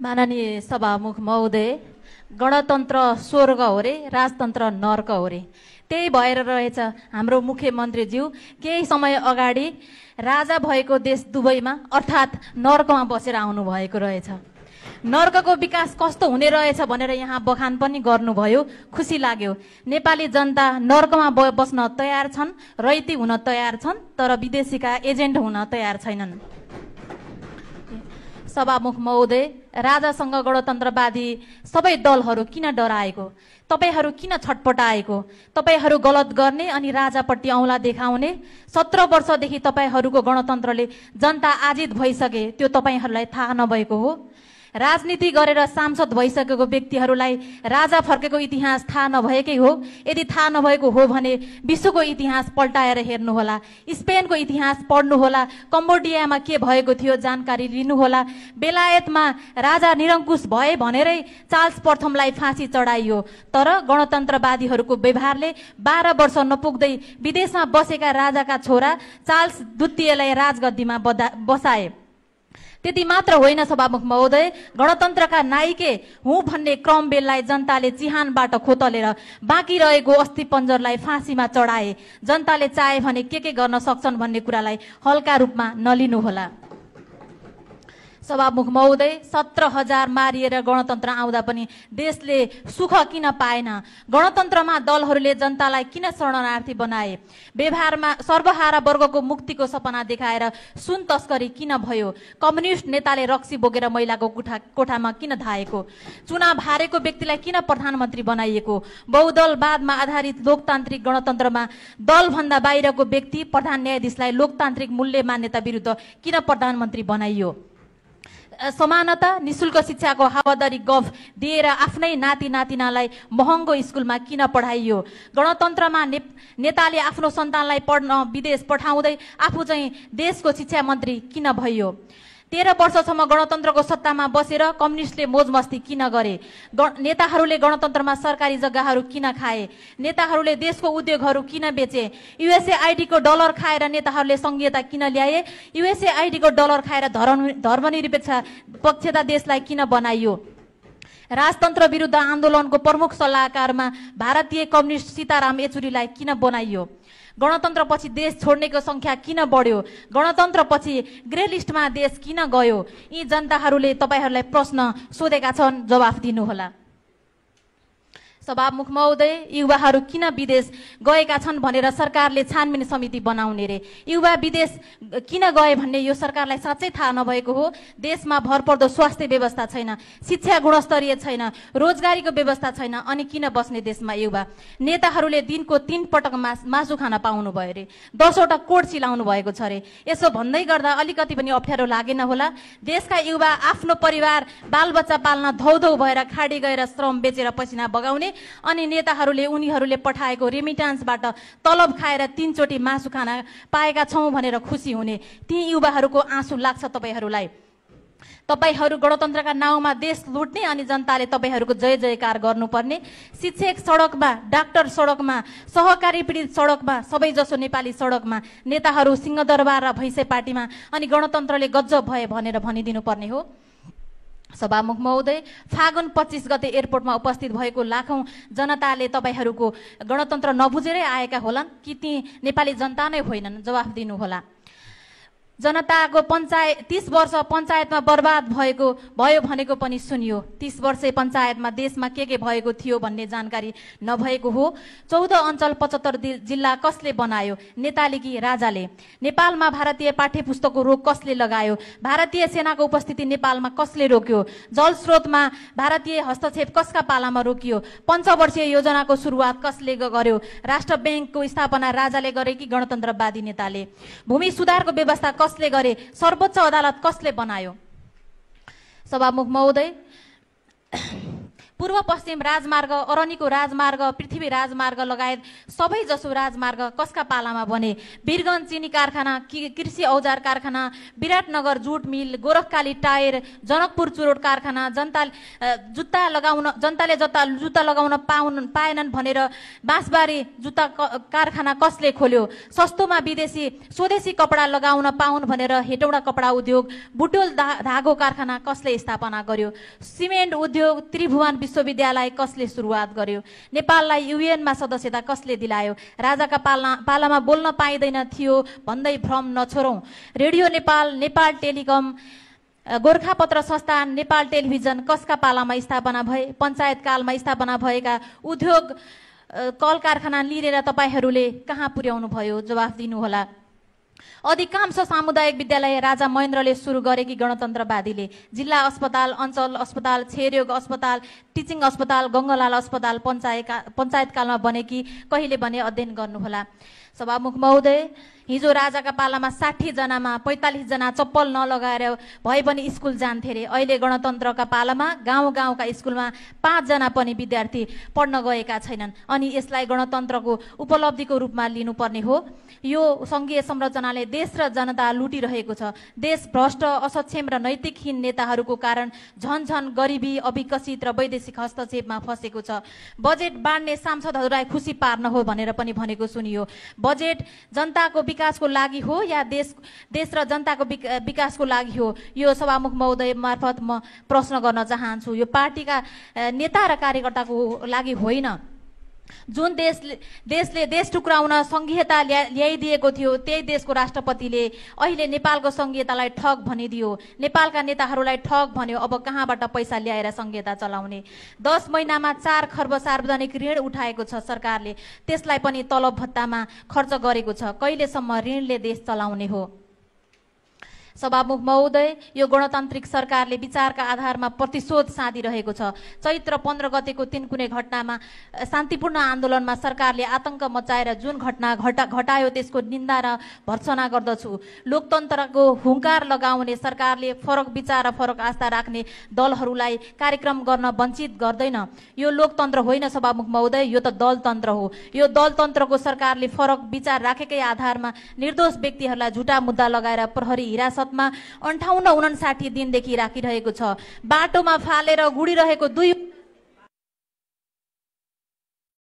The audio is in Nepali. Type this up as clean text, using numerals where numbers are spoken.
माननीय सभामुख महोदय, गणतन्त्र स्वर्ग हो रे, राजतन्त्र नर्क हो रे। त्यही भएर रहेछ हाम्रो मुख्यमन्त्रीज्यू केही समय अगाडि राजा भएको देश दुबईमा अर्थात् नर्कमा बसेर आउनु भएको रहेछ। नर्कको विकास कस्तो हुने रहेछ भनेर यहाँ बखान पनि गर्नुभयो, खुसी लाग्यो। नेपाली जनता नर्कमा बस्न तयार छन्, रैती हुन तयार छन्, तर विदेशीका एजेन्ट हुन तयार छैनन्। सभामुख महोदय, राजासँग गणतन्त्रवादी सबै दलहरू किन डराएको? तपाईहरू किन छटपटाएको? तपाईहरू गलत गर्ने अनि राजापट्टि औँला देखाउने। 17 वर्षदेखि तपाईहरूको गणतन्त्रले जनता आजित भइसके, त्यो तपाईहरूलाई थाहा नभएको हो? राजनीति गरेर सांसद भइसकेको व्यक्तिहरूलाई राजा फर्केको इतिहास थाहा नभएकै हो? यदि थाहा नभएको हो भने विश्वको इतिहास पल्टाएर हेर्नुहोला, स्पेनको इतिहास पढ्नुहोला, कम्बोडियामा के भएको थियो जानकारी लिनुहोला। बेलायतमा राजा निरङ्कुश भए भनेरै चार्ल्स प्रथमलाई फाँसी चढाइयो, तर गणतन्त्रवादीहरूको व्यवहारले 12 वर्ष नपुग्दै विदेशमा बसेका राजाका छोरा चार्ल्स द्वितीयलाई राजगद्दीमा बसाए। त्यति मात्र होइन सभामुख महोदय, गणतन्त्रका नायिके हुँ भन्ने क्रमवेललाई जनताले चिहानबाट खोतलेर बाँकी रहेको अस्थिपञ्जरलाई फाँसीमा चढाए। जनताले चाहे भने के गर्न सक्छन् भन्ने कुरालाई हल्का रूपमा नलिनुहोला। सभामुख महोदय, 17,000 मारिएर गणतन्त्र आउँदा पनि देशले सुख किन पाएन? गणतन्त्रमा दलहरूले जनतालाई किन शरणार्थी बनाए? व्यवहारमा सर्वहारा वर्गको मुक्तिको सपना देखाएर सुन तस्करी किन भयो? कम्युनिस्ट नेताले रक्सी बोकेर महिलाको कोठामा किन धाएको? चुनाव हारेको व्यक्तिलाई किन प्रधानमन्त्री बनाइएको? बहुदलवादमा आधारित लोकतान्त्रिक गणतन्त्रमा दलभन्दा बाहिरको व्यक्ति प्रधान न्यायाधीशलाई लोकतान्त्रिक मूल्य मान्यता विरुद्ध किन प्रधानमन्त्री बनाइयो? समानता, निशुल्क शिक्षाको हावादारी गफ दिएर आफ्नै नाति नातिनालाई महँगो स्कुलमा किन पढाइयो? गणतन्त्रमा नेताले आफ्नो सन्तानलाई पढ्न विदेश पठाउँदै आफू चाहिँ देशको शिक्षा मन्त्री किन भयो? 13 वर्षसम्म गणतन्त्रको सत्तामा बसेर कम्युनिस्टले मोजमस्ती किन गरे? नेताहरूले गणतन्त्रमा सरकारी जग्गाहरू किन खाए? नेताहरूले देशको उद्योगहरू किन बेचे? युएसए आइडीको डलर खाएर नेताहरूले संघीयता किन ल्याए? युएसए आइडीको डलर खाएर धर्मनिरपेक्ष पक्षता देशलाई किन बनाइयो? राजतन्त्र विरुद्ध आन्दोलनको प्रमुख सल्लाहकारमा भारतीय कम्युनिस्ट सीताराम येचुरीलाई किन बनाइयो? गणतन्त्रपछि देश छोड्नेको संख्या किन बढ्यो? गणतन्त्रपछि ग्रे लिस्टमा देश किन गयो? यी जनताहरूले तपाईहरूलाई प्रश्न सोधेका छन्, जवाफ दिनुहोला। सभामुख महोदय, युवाहरू किन विदेश गएका छन् भनेर सरकारले छानबिन समिति बनाउने रे? युवा विदेश किन गए भन्ने यो सरकारलाई साँच्चै थाहा नभएको हो? देशमा भरपर्दो स्वास्थ्य व्यवस्था छैन, शिक्षा गुणस्तरीय छैन, रोजगारीको व्यवस्था छैन, अनि किन बस्ने देशमा युवा? नेताहरूले दिनको 3 पटक मासु खान पाउनु भयो रे, 10 वटा कोड सिलाउनु भएको छ रे। यसो भन्दै गर्दा अलिकति पनि अप्ठ्यारो लागेन होला? देशका युवा आफ्नो परिवार बालबच्चा पाल्न धौधौ भएर खाडी गएर श्रम बेचेर पसिना बगाउने, अनि नेताहरूले उनीहरूले पठाएको रेमिटान्सबाट तलब खाएर 3 चोटि मासु खाना पाएका छौं भनेर खुसी हुने। ती युवाहरूको आँसु लाग्छ तपाईहरूलाई। तपाईहरू गणतन्त्रका नाउँमा देश लुट्ने अनि जनताले तपाईहरूको जय जयकार गर्नुपर्ने। शिक्षक सडकमा, डाक्टर सडकमा, सहकारी पीडित सडकमा, सबैजसो नेपाली सडकमा, नेताहरू सिंहदरबार र भैँसे पार्टीमा, अनि गणतन्त्रले गजब भए भनेर भनिदिनु पर्ने हो। सभामुख महोदय, फागुन 25 गते एयरपोर्टमा उपस्थित भएको लाखौं जनताले तपाईहरूको गणतन्त्र नबुझेरै आएका होलान् कि ती नेपाली जनता नै होइनन्? जवाफ दिनुहोला। जनताको 30 वर्ष पञ्चायतमा बर्बाद भयो भनेको पनि सुनियो। 30 वर्ष पञ्चायतमा देशमा के भएको थियो भन्ने जानकारी नभएको हो। 14 अञ्चल 75 जिल्ला कसले बनायो? नेताले कि राजाले? नेपालमा भारतीय पाठ्य पुस्तकको रोक कसले लगायो? भारतीय सेनाको उपस्थिति नेपालमा कसले रोक्यो? जलस्रोतमा भारतीय हस्तक्षेप कसका पालामा रोकियो? पञ्चवर्षीय योजनाको सुरुवात कसले गर्यो? राष्ट्र ब्याङ्कको स्थापना राजाले गरे कि गणतन्त्रवादी नेताले? भूमि सुधारको व्यवस्था कसले गरे? सर्वोच्च अदालत कसले बनायो? सभामुख महोदय, पूर्व पश्चिम राजमार्ग, अरनीको राजमार्ग, पृथ्वी राजमार्ग लगायत सबै जसो राजमार्ग कसका पालामा बने? वीरगञ्ज चिनी कारखाना, कृषि औजार कारखाना, विराटनगर जुट मिल, गोरखकाली टायर, जनकपुर चुरोट कारखाना, जनताले जुत्ता लगाउन पाएनन् भनेर बाँसबारी जुत्ता कारखाना कसले खोल्यो? सस्तोमा स्वदेशी कपडा लगाउन पाउन् भनेर हेटौडा कपडा उद्योग, बुटोल धागो कारखाना कसले स्थापना गर्यो? सिमेन्ट उद्योग, त्रिभुवन विश्वविद्यालय कसले सुरुवात गर्यो? नेपाललाई युएनमा सदस्यता कसले दिलायो? राजाका पालामा बोल्न पाइँदैन थियो भन्दै भ्रम नछोडौँ। रेडियो नेपाल, नेपाल टेलिकम, गोरखापत्र संस्थान, नेपाल टेलिभिजन कसका पालामा स्थापना भए? पञ्चायत कालमा स्थापना भएका उद्योग कल कारखाना लिएर तपाईहरूले कहाँ पुर्याउनु भयो? जवाफ दिनुहोला। अधिकांश सामुदायिक विद्यालय राजा महेन्द्रले सुरु गरेकी गणतन्त्रवादीले? जिल्ला अस्पताल, अञ्चल अस्पताल, क्षयरोग अस्पताल, टिचिङ अस्पताल, गङ्गालाल अस्पताल पञ्चायत कालमा बने कि कहिले बने अध्ययन गर्नुहोला। सभामुख महोदय, हिजो राजाका पालामा 60 जनामा 45 जना चप्पल नलगाएर भए पनि स्कुल जान्थे रे। अहिले गणतन्त्रका पालामा गाउँका स्कुलमा 5 जना पनि विद्यार्थी पढ्न गएका छैनन्। अनि यसलाई गणतन्त्रको उपलब्धिको रूपमा लिनुपर्ने हो? यो सङ्घीय संरचनाले देश र जनता लुटिरहेको छ। देश भ्रष्ट, असक्षम र नैतिकहीन नेताहरूको कारण झन गरिबी, अविकसित र वैदेशिक हस्तक्षेपमा फसेको छ। बजेट बाँड्ने सांसदहरूलाई खुसी पार्न हो भनेर पनि भनेको सुनियो। बजेट जनताको विकासको लागि हो या देश र जनताको विकासको लागि हो? यो सभामुख महोदय मार्फत म प्रश्न गर्न चाहन्छु। यो पार्टीका नेता र कार्यकर्ताको लागि होइन। जुन देशले देश टुक्राउन संघीयता ल्याइदिएको थियो, त्यही देशको राष्ट्रपतिले अहिले नेपालको संघीयतालाई ठग भनिदियो। नेपालका नेताहरूलाई ठग भन्यो। अब कहाँबाट पैसा ल्याएर संघीयता चलाउने? 10 महिनामा 4 खर्ब सार्वजनिक ऋण उठाएको छ सरकारले। त्यसलाई पनि तलब भत्तामा खर्च गरेको छ। कहिलेसम्म ऋणले देश चलाउने हो? सभामुख महोदय, यो गणतान्त्रिक सरकारले विचारका आधारमा प्रतिशोध साधिरहेको छ। चैत्र 15 गतेको तिनकुने घटनामा शान्तिपूर्ण आन्दोलनमा सरकारले आतंक मचाएर जुन घटना घटायो त्यसको निन्दा र भर्त्सना गर्दछु। लोकतन्त्रको हुङ्कार लगाउने सरकारले फरक विचार र फरक आस्था राख्ने दलहरूलाई कार्यक्रम गर्न वञ्चित गर्दैन। यो लोकतन्त्र होइन सभामुख महोदय, यो त दलतन्त्र हो। यो दलतन्त्रको सरकारले फरक विचार राखेकै आधारमा निर्दोष व्यक्तिहरूलाई झुटा मुद्दा लगाएर प्रहरी हिरासत 58-59 दिनदेखि राखिरहेको छ। बाटोमा फालेर गुडिरहेको 2